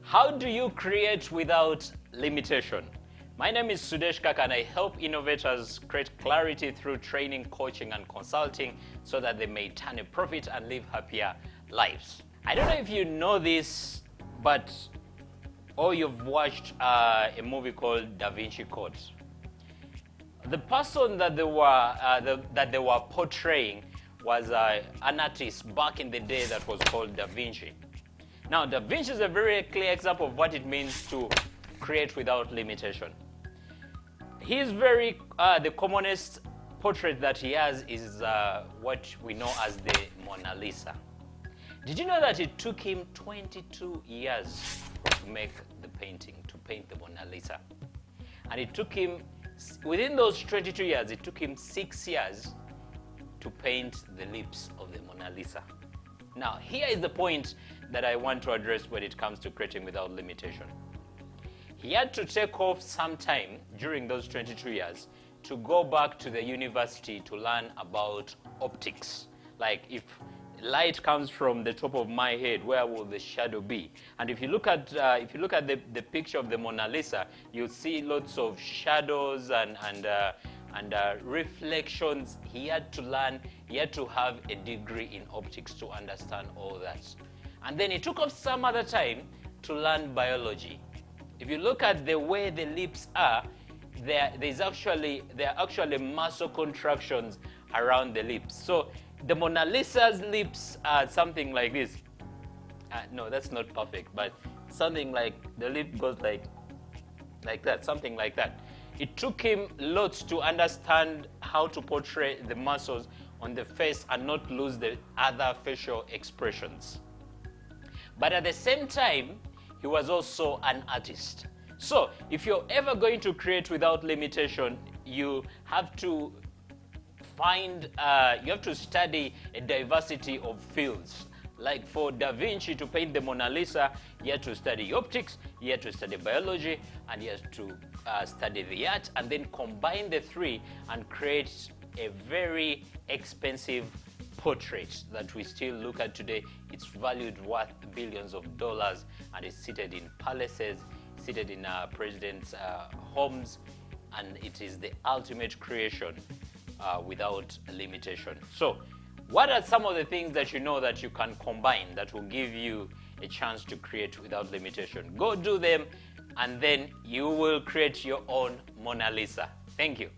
How do you create without limitation? My name is Sudesh and I help innovators create clarity through training, coaching, and consulting so that they may turn a profit and live happier lives. I don't know if you know this, or you've watched a movie called Da Vinci Code. The person that they were portraying was an artist back in the day that was called Da Vinci. Now, Da Vinci is a very clear example of what it means to create without limitation. He's the commonest portrait that he has is what we know as the Mona Lisa. Did you know that it took him 22 years to make the painting, to paint the Mona Lisa? And it took him, within those 22 years, it took him 6 years to paint the lips of the Mona Lisa. Now, here is the point that I want to address when it comes to creating without limitation. He had to take off some time during those 22 years to go back to the university to learn about optics. Like, if light comes from the top of my head, where will the shadow be? And if you look at the picture of the Mona Lisa, you'll see lots of shadows and reflections. He had to learn, he had to have a degree in optics to understand all that. And then he took off some other time to learn biology. If you look at the way the lips are, there are actually muscle contractions around the lips. So the Mona Lisa's lips are something like this. No, that's not perfect, but something like the lip goes like that, something like that. It took him lots to understand how to portray the muscles on the face and not lose the other facial expressions. But at the same time, he was also an artist. So if you're ever going to create without limitation, you have to study a diversity of fields. Like for Da Vinci to paint the Mona Lisa, he had to study optics, he had to study biology, and he had to study the art, and then combine the three and create a very expensive portrait that we still look at today. It's valued worth billions of dollars, and it's seated in palaces, seated in presidents' homes, and it is the ultimate creation without limitation. So, what are some of the things that you know that you can combine that will give you a chance to create without limitation? Go do them, and then you will create your own Mona Lisa. Thank you.